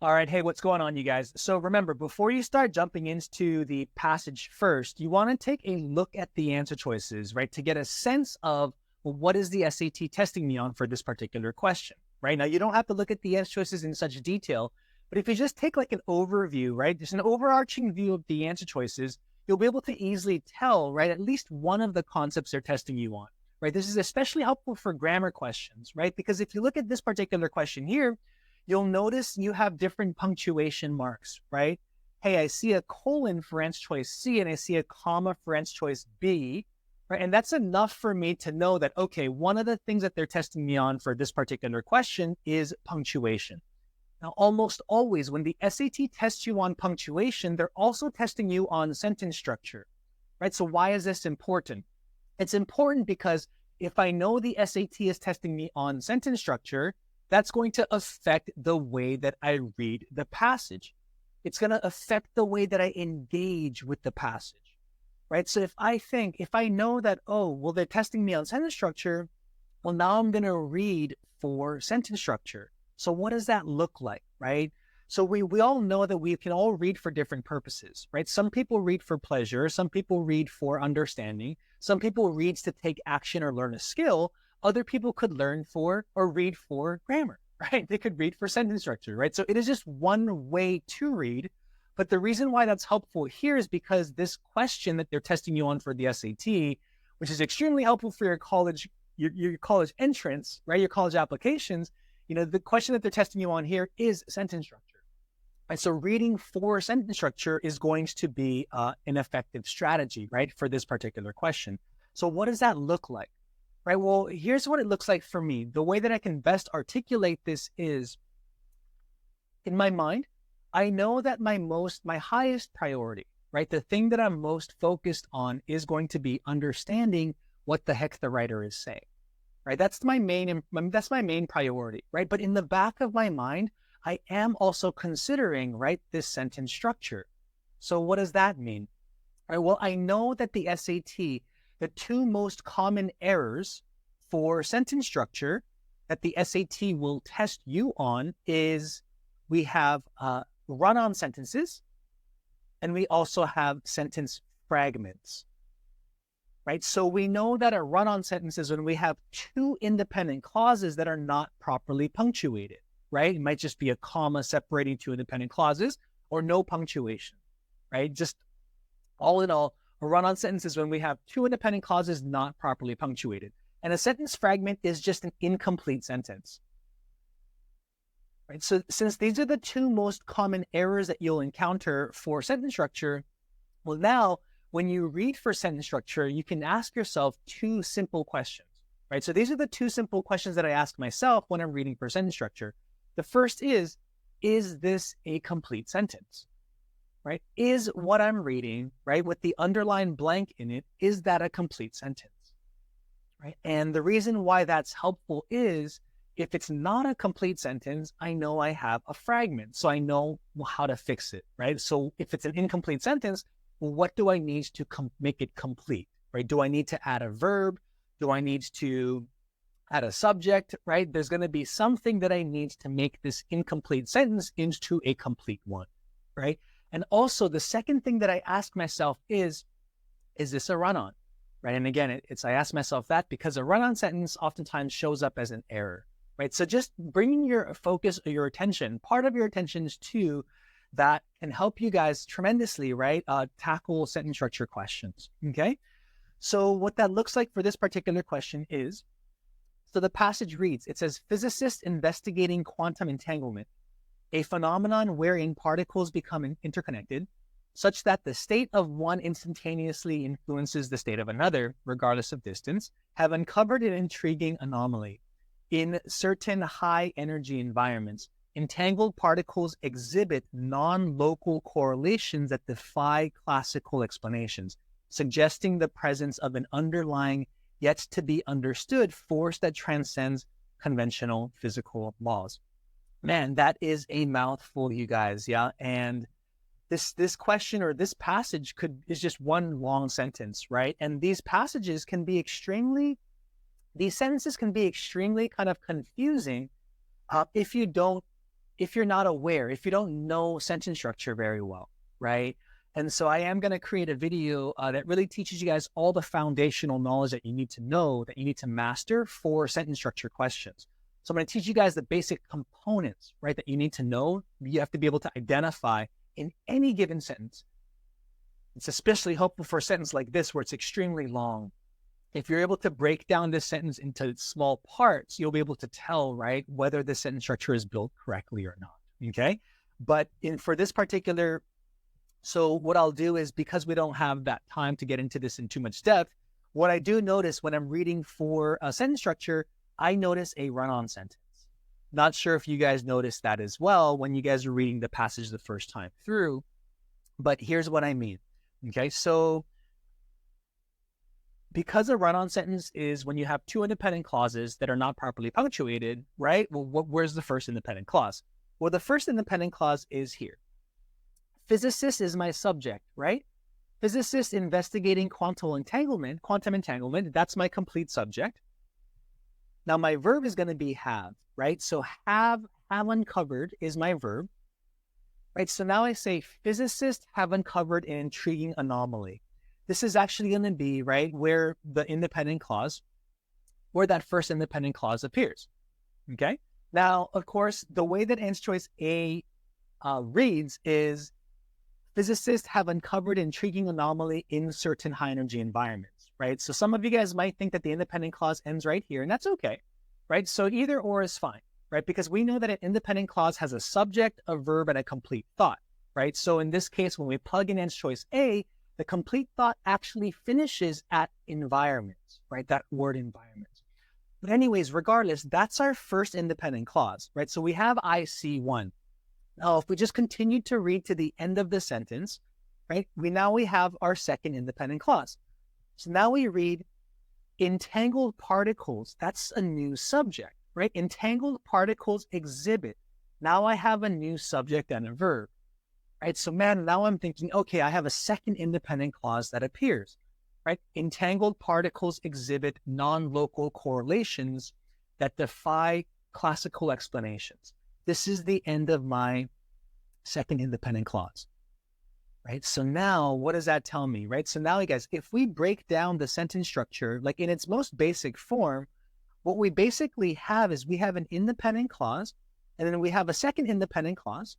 All right. Hey, what's going on, you guys? So remember, before you start jumping into the passage first, you want to take a look at the answer choices, right? To get a sense of, well, what is the SAT testing me on for this particular question, right? Now, you don't have to look at the answer choices in such detail, but if you just take like an overview, right? Just an overarching view of the answer choices, you'll be able to easily tell, right? At least one of the concepts they're testing you on, right? This is especially helpful for grammar questions, right? Because if you look at this particular question here, you'll notice you have different punctuation marks, right? Hey, I see a colon for answer choice C and I see a comma for answer choice B, right? And that's enough for me to know that, okay, one of the things that they're testing me on for this particular question is punctuation. Now, almost always when the SAT tests you on punctuation, they're also testing you on sentence structure, right? So why is this important? It's important because if I know the SAT is testing me on sentence structure, that's going to affect the way that I read the passage. It's going to affect the way that I engage with the passage, right? So if I know that, oh, well, they're testing me on sentence structure, well, now I'm going to read for sentence structure. So what does that look like, right? So we all know that we can all read for different purposes, right? Some people read for pleasure. Some people read for understanding. Some people read to take action or learn a skill. Other people could learn for or read for grammar, right? They could read for sentence structure, right? So it is just one way to read. But the reason why that's helpful here is because this question that they're testing you on for the SAT, which is extremely helpful for your college entrance, right? Your college applications, the question that they're testing you on here is sentence structure. Right? So reading for sentence structure is going to be an effective strategy, right? For this particular question. So what does that look like? Right. Well, here's what it looks like for me. The way that I can best articulate this is in my mind, I know that my highest priority, right? The thing that I'm most focused on is going to be understanding what the heck the writer is saying, right? That's my main priority, right? But in the back of my mind, I am also considering, right, this sentence structure. So what does that mean? Right. Well, I know that the SAT, the two most common errors for sentence structure that the SAT will test you on is we have run-on sentences and we also have sentence fragments, right? So we know that a run-on sentence is when we have two independent clauses that are not properly punctuated, right? It might just be a comma separating two independent clauses or no punctuation, right? Just all in all, a run-on sentence is when we have two independent clauses not properly punctuated. And a sentence fragment is just an incomplete sentence. Right? So since these are the two most common errors that you'll encounter for sentence structure, well, now when you read for sentence structure, you can ask yourself two simple questions, right? So these are the two simple questions that I ask myself when I'm reading for sentence structure. The first is this a complete sentence? Right? Is what I'm reading, right, with the underlined blank in it, is that a complete sentence? Right? And the reason why that's helpful is if it's not a complete sentence, I know I have a fragment. So I know how to fix it, right? So if it's an incomplete sentence, well, what do I need to make it complete, right? Do I need to add a verb? Do I need to add a subject, right? There's going to be something that I need to make this incomplete sentence into a complete one, right? And also the second thing that I ask myself is this a run-on, right? And again, I ask myself that because a run-on sentence oftentimes shows up as an error, right? So just bringing your focus or your attention, part of your attention to that can help you guys tremendously, right? Tackle sentence structure questions, okay? So what that looks like for this particular question is, so the passage reads, it says, physicists investigating quantum entanglement, a phenomenon wherein particles become interconnected, such that the state of one instantaneously influences the state of another, regardless of distance, have uncovered an intriguing anomaly. In certain high-energy environments, entangled particles exhibit non-local correlations that defy classical explanations, suggesting the presence of an underlying, yet to be understood force that transcends conventional physical laws. Man, that is a mouthful, you guys. Yeah. And this question or this passage is just one long sentence, right? And these sentences can be extremely kind of confusing if you don't if you're not aware, if you don't know sentence structure very well, right? And so I am going to create a video that really teaches you guys all the foundational knowledge that you need to know, that you need to master for sentence structure questions. So I'm going to teach you guys the basic components, right, that you need to know. You have to be able to identify in any given sentence. It's especially helpful for a sentence like this where it's extremely long. If you're able to break down this sentence into small parts, you'll be able to tell, right, whether the sentence structure is built correctly or not, okay? But for this particular, so what I'll do is, because we don't have that time to get into this in too much depth, what I do notice when I'm reading for a sentence structure, I notice a run-on sentence. Not sure if you guys noticed that as well when you guys are reading the passage the first time through, but here's what I mean, okay? So because a run-on sentence is when you have two independent clauses that are not properly punctuated, right? Well, where's the first independent clause? Well, the first independent clause is here. Physicist is my subject, right? Physicist investigating quantum entanglement, that's my complete subject. Now my verb is going to be have, right? So have uncovered is my verb, right? So now I say physicists have uncovered an intriguing anomaly. This is actually going to be, right, where the independent clause, where that first independent clause appears, okay? Now, of course, the way that answer choice A reads is physicists have uncovered an intriguing anomaly in certain high energy environments, right? So some of you guys might think that the independent clause ends right here, and that's okay, right? So either or is fine, right? Because we know that an independent clause has a subject, a verb, and a complete thought, right? So in this case, when we plug in answer choice A, the complete thought actually finishes at environments, right? That word environment. But anyways, regardless, that's our first independent clause, right? So we have IC1. Now, if we just continue to read to the end of the sentence, right? We have our second independent clause. So now we read entangled particles. That's a new subject, right? Entangled particles exhibit. Now I have a new subject and a verb. Right, so man, now I'm thinking, okay, I have a second independent clause that appears, right? Entangled particles exhibit non-local correlations that defy classical explanations. This is the end of my second independent clause, right? So now what does that tell me, right? So now, you guys, if we break down the sentence structure, like in its most basic form, what we basically have is we have an independent clause, and then we have a second independent clause.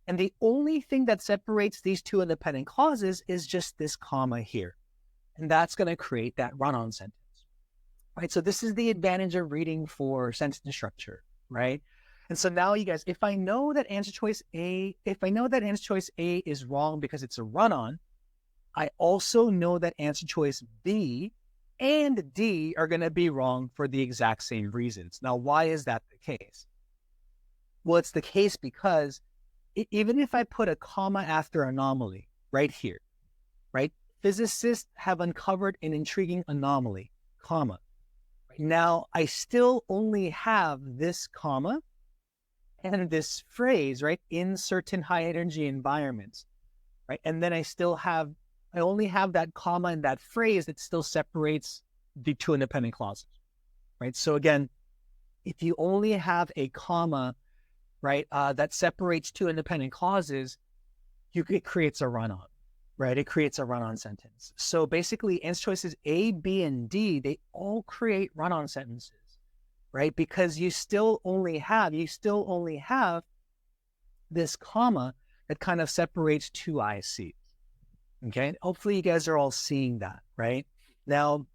And the only thing that separates these two independent clauses is just this comma here. And that's going to create that run-on sentence, right? So this is the advantage of reading for sentence structure, right? And so now, you guys, if I know that answer choice A is wrong because it's a run-on, I also know that answer choice B and D are going to be wrong for the exact same reasons. Now, why is that the case? Well, it's the case because even if I put a comma after anomaly right here, right? Physicists have uncovered an intriguing anomaly, comma. Now, I still only have this comma and this phrase, right? In certain high energy environments, right? And then I only have that comma and that phrase that still separates the two independent clauses, right? So again, if you only have a comma, right, that separates two independent clauses, it creates a run-on, right? It creates a run-on sentence. So basically, answer choices A, B, and D, they all create run-on sentences, right? Because you still only have this comma that kind of separates two ICs, okay? Hopefully, you guys are all seeing that, right? Now,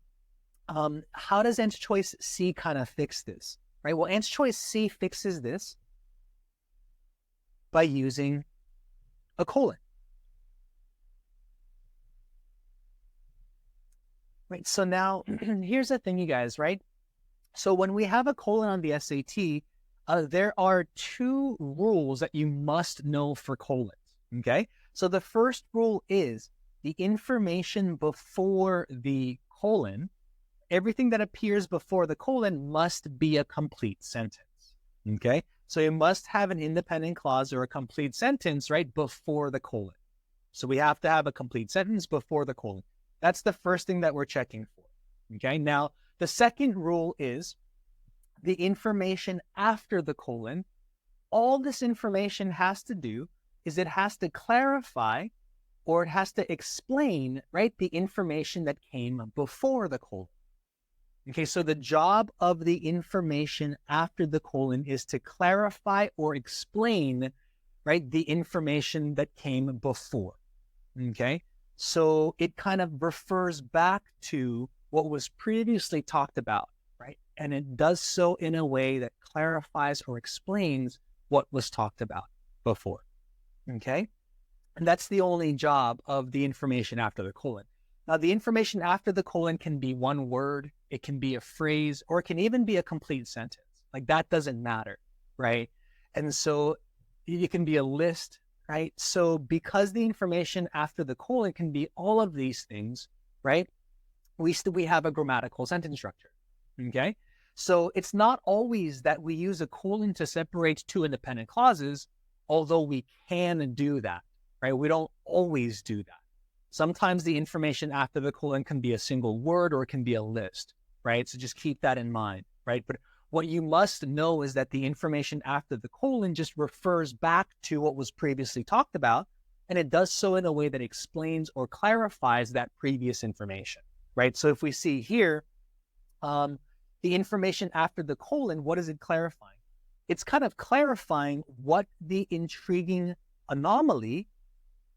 how does answer choice C kind of fix this, right? Well, answer choice C fixes this by using a colon, right? So now here's the thing, you guys, right? So when we have a colon on the SAT, there are two rules that you must know for colons, okay? So the first rule is the information before the colon, everything that appears before the colon must be a complete sentence, okay? So you must have an independent clause or a complete sentence, right, before the colon. So we have to have a complete sentence before the colon. That's the first thing that we're checking for, okay? Now, the second rule is the information after the colon all this information has to do is it has to clarify or it has to explain, right, the information that came before the colon. Okay, so the job of the information after the colon is to clarify or explain, right, the information that came before. Okay, so it kind of refers back to what was previously talked about, right? And it does so in a way that clarifies or explains what was talked about before. Okay, and that's the only job of the information after the colon. Now, the information after the colon can be one word, it can be a phrase, or it can even be a complete sentence. Like that doesn't matter, right? And so it can be a list, right? So because the information after the colon can be all of these things, right? We have a grammatical sentence structure, okay? So it's not always that we use a colon to separate two independent clauses, although we can do that, right? We don't always do that. Sometimes the information after the colon can be a single word or it can be a list, right? So just keep that in mind, right? But what you must know is that the information after the colon just refers back to what was previously talked about, and it does so in a way that explains or clarifies that previous information, right? So if we see here, the information after the colon, what is it clarifying? It's kind of clarifying what the intriguing anomaly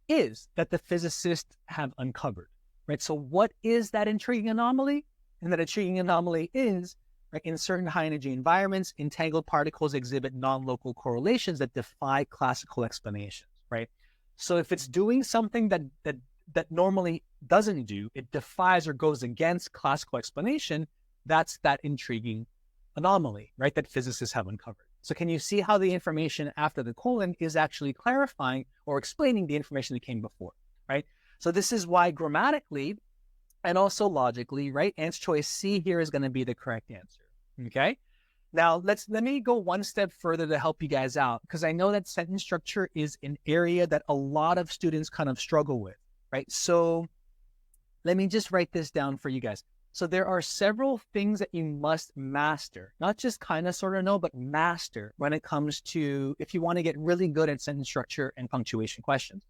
is that the physicists have uncovered, right? So what is that intriguing anomaly? And that intriguing anomaly is, right, in certain high energy environments, entangled particles exhibit non-local correlations that defy classical explanations, right? So if it's doing something that normally doesn't do, it defies or goes against classical explanation, that's that intriguing anomaly, right, that physicists have uncovered. So can you see how the information after the colon is actually clarifying or explaining the information that came before, right? So this is why grammatically and also logically, right, answer choice C here is going to be the correct answer, okay? Now, let me go one step further to help you guys out, because I know that sentence structure is an area that a lot of students kind of struggle with, right? So let me just write this down for you guys. So there are several things that you must master, not just kind of sort of know, but master when it comes to if you want to get really good at sentence structure and punctuation questions.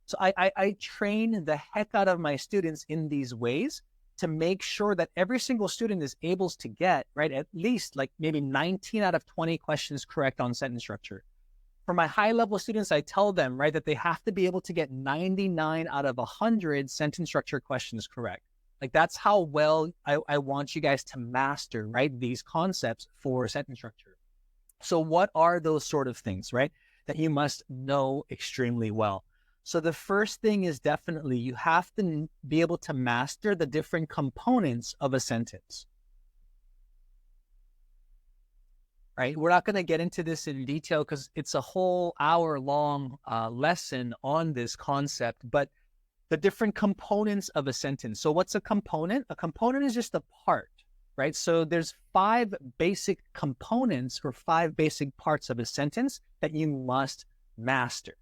So I train the heck out of my students in these ways to make sure that every single student is able to get, right, at least like maybe 19 out of 20 questions correct on sentence structure. For my high level students, I tell them, right, that they have to be able to get 99 out of 100 sentence structure questions correct. Like that's how well I want you guys to master, right, these concepts for sentence structure. So what are those sort of things, right, that you must know extremely well? So the first thing is definitely you have to be able to master the different components of a sentence, right? We're not going to get into this in detail because it's a whole hour-long lesson on this concept, but the different components of a sentence. So what's a component? A component is just a part, right? So there's 5 basic components or 5 basic parts of a sentence that you must master,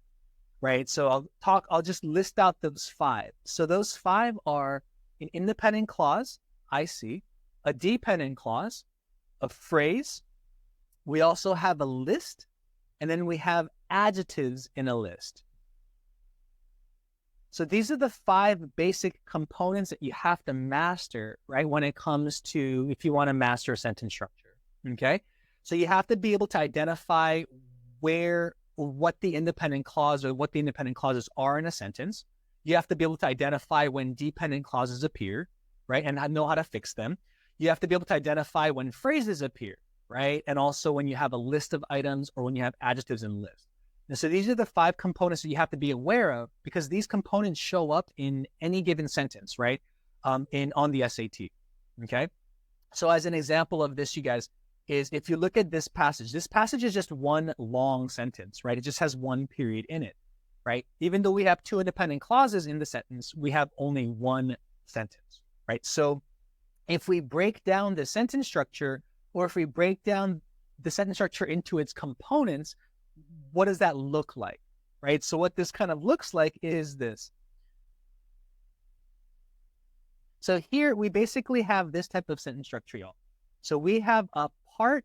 right? So I'll just list out those 5. So those 5 are an independent clause, I see, a dependent clause, a phrase. We also have a list, and then we have adjectives in a list. So these are the 5 basic components that you have to master, right, when it comes to if you want to master a sentence structure, okay? So you have to be able to identify what the independent clause or what the independent clauses are in a sentence. You have to be able to identify when dependent clauses appear, right, and know how to fix them. You have to be able to identify when phrases appear, right, and also when you have a list of items or when you have adjectives in a list. And so these are the 5 components that you have to be aware of because these components show up in any given sentence, right? On the SAT, okay? So as an example of this, you guys, is if you look at this passage is just one long sentence, right? It just has one period in it, right? Even though we have 2 independent clauses in the sentence, we have only one sentence, right? So if we break down the sentence structure or if we break down the sentence structure into its components, what does that look like, right? So what this kind of looks like is this. So here we basically have this type of sentence structure, y'all. So we have a part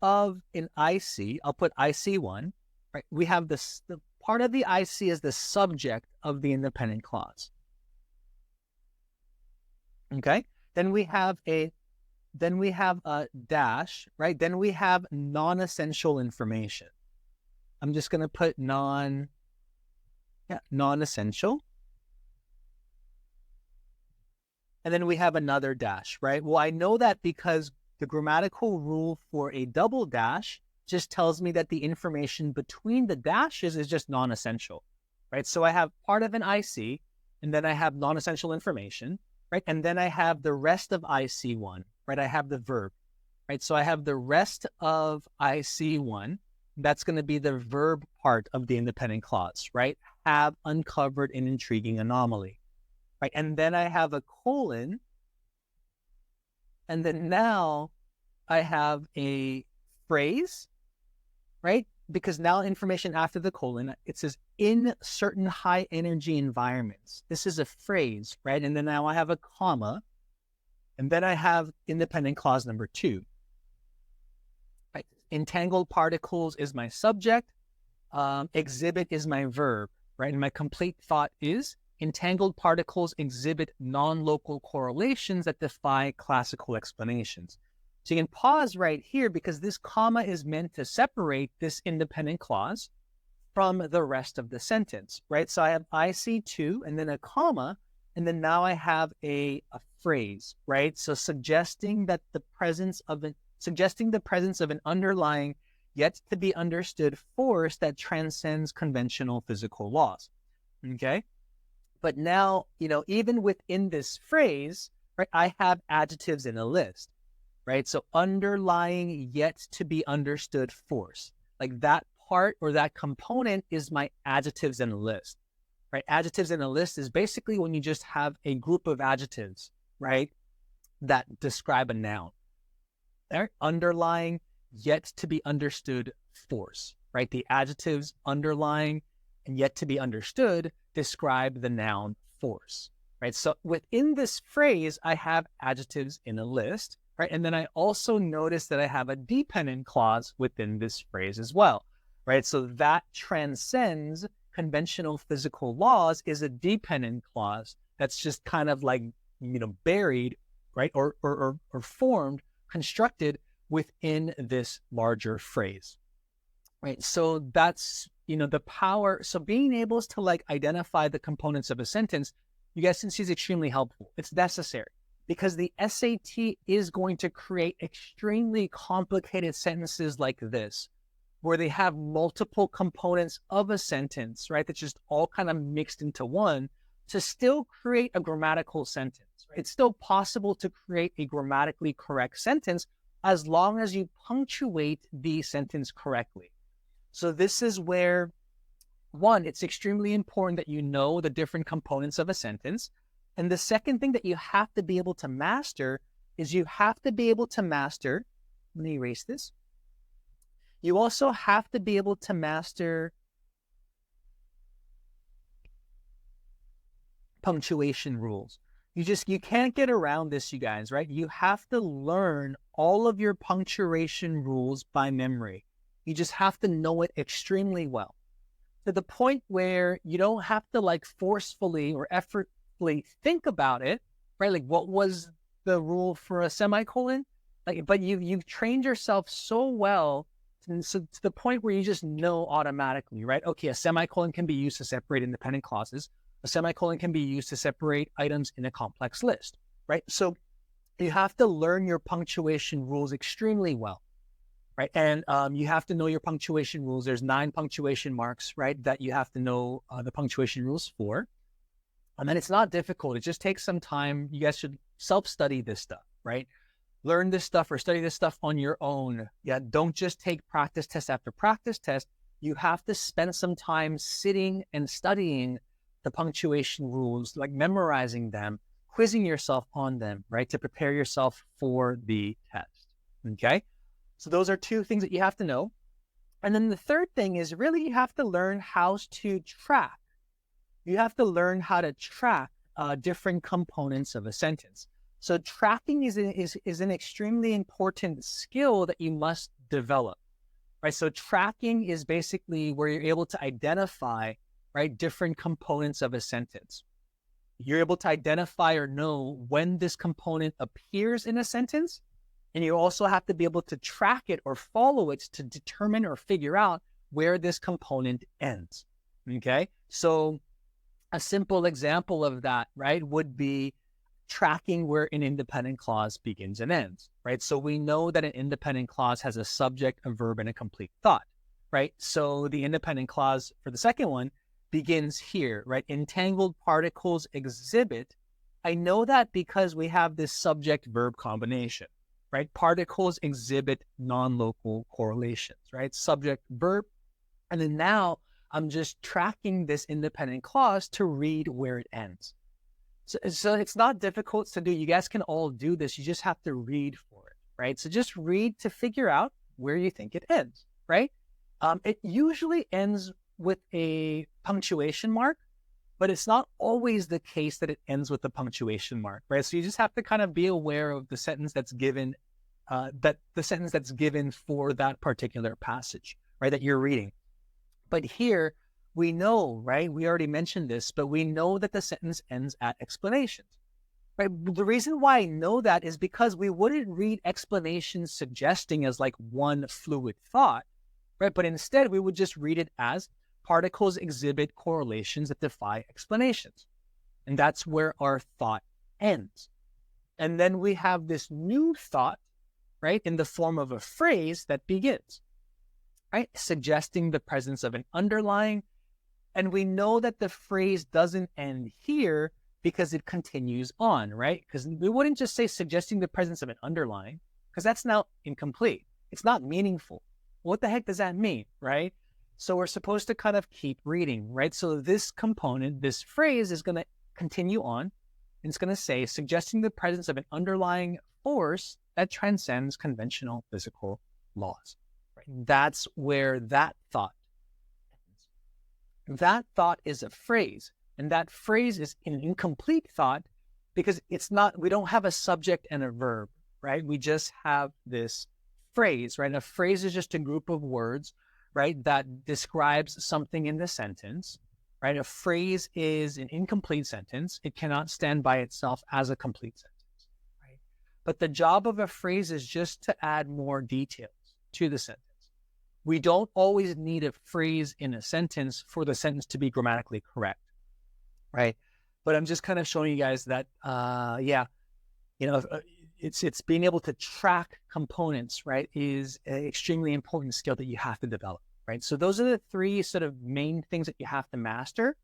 of an IC, I'll put IC1, right? We have this, the part of the IC is the subject of the independent clause. Okay. Then we have a dash, right? Then we have non-essential information. I'm just going to put non-essential. And then we have another dash, right? Well, I know that because the grammatical rule for a double dash just tells me that the information between the dashes is just non-essential, right? So I have part of an IC, and then I have non-essential information, right? And then I have the rest of IC1, right? I have the verb, right? So I have the rest of IC1. That's going to be the verb part of the independent clause, right? Have uncovered an intriguing anomaly, right? And then I have a colon. And then now I have a phrase, right? Because now information after the colon, it says in certain high energy environments. This is a phrase, right? And then now I have a comma. And then I have independent clause number 2. Right? Entangled particles is my subject. Exhibit is my verb, right? And my complete thought is entangled particles exhibit non-local correlations that defy classical explanations. So you can pause right here because this comma is meant to separate this independent clause from the rest of the sentence, right? So I have IC2 and then a comma, and then now I have a phrase, right? So suggesting the presence of an underlying yet to be understood force that transcends conventional physical laws. Okay? But now, even within this phrase, right, I have adjectives in a list, right? So underlying yet to be understood force, like that part or that component is my adjectives in a list, right? Adjectives in a list is basically when you just have a group of adjectives, right, that describe a noun. There, underlying yet to be understood force, right? The adjectives underlying and yet to be understood describe the noun force, right? So within this phrase, I have adjectives in a list, right? And then I also notice that I have a dependent clause within this phrase as well, right? So that transcends conventional physical laws is a dependent clause that's just kind of like, buried, right? Or formed, constructed within this larger phrase, right? So that's, the power. So being able to identify the components of a sentence, you guys can see is extremely helpful. It's necessary because the SAT is going to create extremely complicated sentences like this, where they have multiple components of a sentence, right? That's just all kind of mixed into one to still create a grammatical sentence. Right? It's still possible to create a grammatically correct sentence as long as you punctuate the sentence correctly. So this is where, one, it's extremely important that you know the different components of a sentence. And the second thing that you have to be able to master is let me erase this. You also have to be able to master punctuation rules. You can't get around this, you guys, right? You have to learn all of your punctuation rules by memory. You just have to know it extremely well, to the point where you don't have to forcefully or effortfully think about it, right? Like, what was the rule for a semicolon? But you've trained yourself so well to the point where you just know automatically, right? Okay, a semicolon can be used to separate independent clauses. A semicolon can be used to separate items in a complex list, right? So you have to learn your punctuation rules extremely well, right? And you have to know your punctuation rules. There's 9 punctuation marks, right, that you have to know the punctuation rules for. And then it's not difficult. It just takes some time. You guys should self-study this stuff, right? Learn this stuff or study this stuff on your own. Yeah, don't just take practice test after practice test. You have to spend some time sitting and studying the punctuation rules, memorizing them, quizzing yourself on them, right, to prepare yourself for the test, okay? So those are 2 things that you have to know. And then the third thing is really you have to learn how to track. You have to learn how to track different components of a sentence. So tracking is an extremely important skill that you must develop, right? So tracking is basically where you're able to identify, right, different components of a sentence. You're able to identify or know when this component appears in a sentence, and you also have to be able to track it or follow it to determine or figure out where this component ends, okay? So a simple example of that, right, would be tracking where an independent clause begins and ends, right? So we know that an independent clause has a subject, a verb, and a complete thought, right? So the independent clause for the second one begins here, right? Entangled particles exhibit. I know that because we have this subject-verb combination, right? Particles exhibit non-local correlations, right? Subject, verb, and then now I'm just tracking this independent clause to read where it ends. So it's not difficult to do. You guys can all do this. You just have to read for it, right? So just read to figure out where you think it ends, right? It usually ends with a punctuation mark, but it's not always the case that it ends with a punctuation mark, right? So you just have to kind of be aware of the sentence that's given, for that particular passage, right, that you're reading. But here we know, right, we already mentioned this, but we know that the sentence ends at explanations, right? The reason why I know that is because we wouldn't read explanations suggesting as like one fluid thought, right? But instead we would just read it as particles exhibit correlations that defy explanations. And that's where our thought ends. And then we have this new thought, right, in the form of a phrase that begins, right, suggesting the presence of an underlying. And we know that the phrase doesn't end here because it continues on, right? Because we wouldn't just say suggesting the presence of an underlying, because that's now incomplete. It's not meaningful. What the heck does that mean, right? So we're supposed to kind of keep reading, right? So this component, this phrase is going to continue on, and it's going to say suggesting the presence of an underlying force that transcends conventional physical laws. Right? That's where that thought ends. That thought is a phrase, and that phrase is an incomplete thought because it's not, we don't have a subject and a verb, right? We just have this phrase, right? A phrase is just a group of words, right, that describes something in the sentence, right? A phrase is an incomplete sentence. It cannot stand by itself as a complete sentence, right? But the job of a phrase is just to add more details to the sentence. We don't always need a phrase in a sentence for the sentence to be grammatically correct, right? But I'm just kind of showing you guys that, it's being able to track components, right, is an extremely important skill that you have to develop, right? So those are the three sort of main things that you have to master.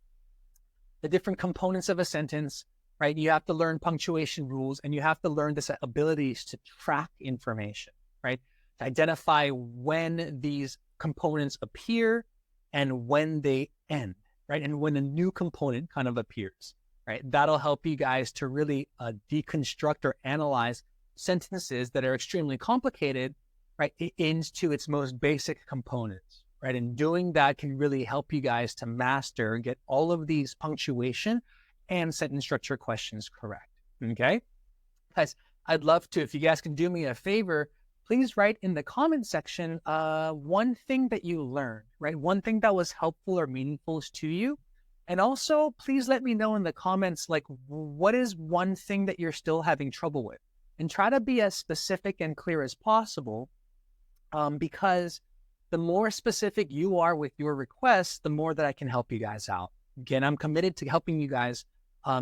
The different components of a sentence, right? You have to learn punctuation rules, and you have to learn this abilities to track information, right? To identify when these components appear and when they end, right? And when a new component kind of appears, right? That'll help you guys to really deconstruct or analyze sentences that are extremely complicated, right, into its most basic components, right? And doing that can really help you guys to master and get all of these punctuation and sentence structure questions correct, okay? Guys, I'd love to, if you guys can do me a favor, please write in the comment section one thing that you learned, right? One thing that was helpful or meaningful to you. And also, please let me know in the comments, like, what is one thing that you're still having trouble with? And try to be as specific and clear as possible, because the more specific you are with your requests, the more that I can help you guys out. Again, I'm committed to helping you guys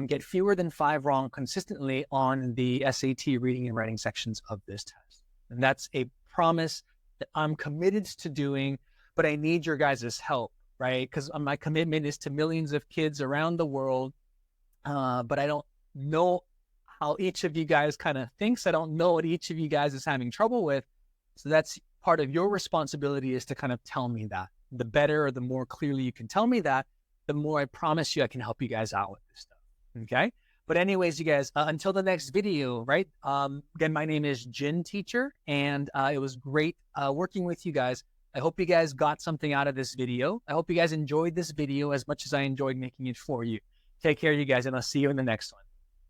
get fewer than 5 wrong consistently on the SAT reading and writing sections of this test. And that's a promise that I'm committed to doing, but I need your guys' help, right? Because my commitment is to millions of kids around the world, but I don't know how each of you guys kind of thinks. I don't know what each of you guys is having trouble with. So that's part of your responsibility, is to kind of tell me that. The better or the more clearly you can tell me that, the more I promise you I can help you guys out with this stuff, okay? But anyways, you guys, until the next video, right? Again, my name is Jin Teacher, and it was great working with you guys. I hope you guys got something out of this video. I hope you guys enjoyed this video as much as I enjoyed making it for you. Take care, you guys, and I'll see you in the next one.